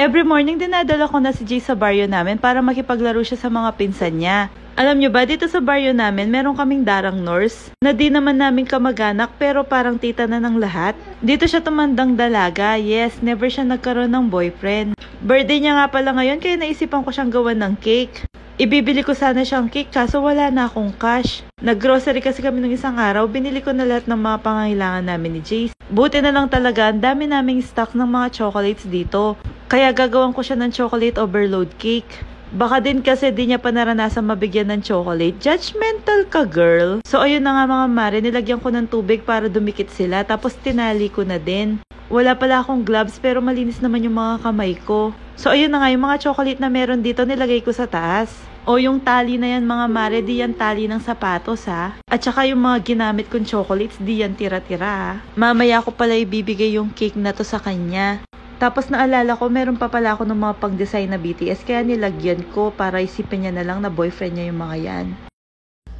Every morning dinadala ko na si Jay sa baryo namin para makipaglaro siya sa mga pinsan niya. Alam nyo ba, dito sa baryo namin, meron kaming darang nurse na di naman namin kamag-anak pero parang tita na ng lahat. Dito siya tumandang dalaga, yes, never siya nagkaroon ng boyfriend. Birthday niya nga pala ngayon kaya naisipan ko siyang gawan ng cake. Ibibili ko sana siyang cake kaso wala na akong cash. Nag-grocery kasi kami ng isang araw, binili ko na lahat ng mga pangangailangan namin ni Jace. Buti na lang talaga, ang dami naming stock ng mga chocolates dito. Kaya gagawan ko siya ng chocolate overload cake. Baka din kasi di niya pa naranasan mabigyan ng chocolate. Judgmental ka, girl. So ayun na nga mga mare, nilagyan ko ng tubig para dumikit sila. Tapos tinali ko na din. Wala pala akong gloves pero malinis naman yung mga kamay ko. So ayun na nga, yung mga chocolate na meron dito nilagay ko sa taas. O yung tali na yan mga mare, di yan tali ng sapatos ha. At saka yung mga ginamit kong chocolates, di yan tira-tira ha. Mamaya ko pala ibibigay yung cake na to sa kanya. Tapos naalala ko, meron pa pala ako ng mga pang-design na BTS kaya nilagyan ko para isipin niya na lang na boyfriend niya yung mga yan.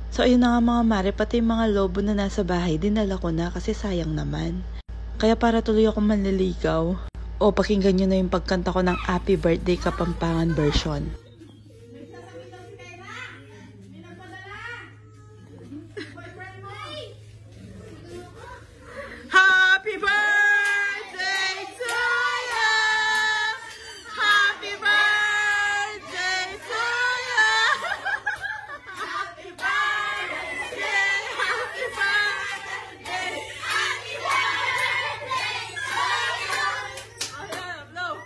So ayun na nga mga mare, pati yung mga lobo na nasa bahay, dinala ko na kasi sayang naman. Kaya para tuloy ako manliligaw, o pakinggan nyo na yung pagkanta ko ng Happy Birthday Kapampangan version. Happy birthday to you! Happy birthday to you! Happy birthday! Happy birthday! Happy birthday to you! Ayan, blow!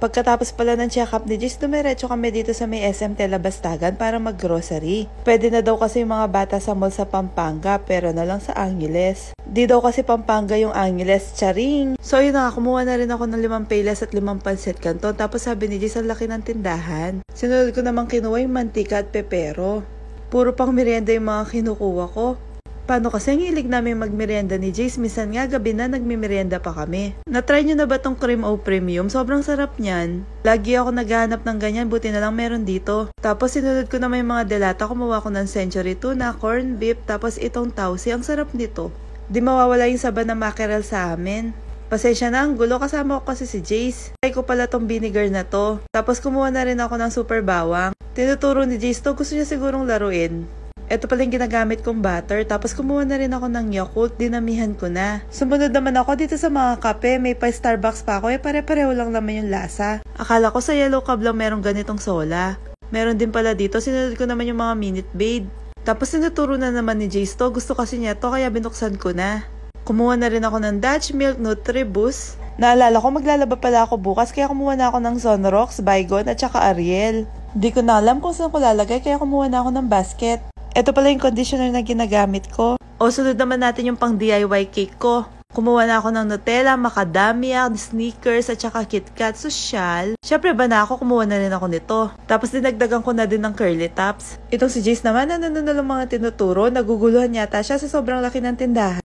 Pagkatapos pala ng check-up ni Jis, dumiretso kami dito sa may SM Telabastagan para mag-grocery. Pwede na daw kasi yung mga bata sa mall sa Pampanga, pero na lang sa Angeles. Di daw kasi Pampanga yung Angeles, charing! So yun na, kumuha na rin ako ng 5 pelas at 5 pansit canton. Tapos sabi ni Jis, ang laki ng tindahan. Sinunod ko namang kinuha yung mantika at pepero. Puro pang merienda yung mga kinukuha ko. Paano kasi ang hilig namin magmerienda ni Jace, minsan nga gabi na nagmimerienda pa kami. Na-try nyo na ba tong cream o premium? Sobrang sarap niyan. Lagi ako naghahanap ng ganyan, buti na lang meron dito. Tapos sinunod ko na may mga delata, kumuha ko ng century tuna, corn beef, tapos itong tausi. Ang sarap nito. Di mawawala yung saba na mackerel sa amin. Pasensya na ang gulo, kasama ko kasi si Jace. Try ko pala tong vinegar na to. Tapos kumuha na rin ako ng super bawang. Tinuturo ni Jace to, gusto niya sigurong laruin. Ito pala yung ginagamit kong butter. Tapos kumuha na rin ako ng Yakult. Dinamihan ko na. Sumunod naman ako dito sa mga kape. May pa Starbucks pa ako. Pare-pareho lang naman yung lasa. Akala ko sa Yellow Cab lang merong ganitong sola. Meron din pala dito. Sinunod ko naman yung mga Minute Maid. Tapos sinuturo na naman ni Jace to. Gusto kasi niya to kaya binuksan ko na. Kumuha na rin ako ng Dutch Milk Nutribus. Naalala ko maglalaba pala ako bukas kaya kumuha na ako ng Sunrox, Baygon at saka Ariel. Di ko na alam kung saan ko lalagay kaya kumuha na ako ng basket. Ito pala yung conditioner na ginagamit ko. O sunod naman natin yung pang DIY cake ko. Kumuha na ako ng Nutella, Macadamia, Snickers at saka KitKat. Sosyal. Syempre ba na ako, kumuha na rin ako nito. Tapos dinagdagan ko na din ng curly tops. Itong si Jace naman, ano na lang mga tinuturo. Naguguluhan yata siya sa sobrang laki ng tindahan.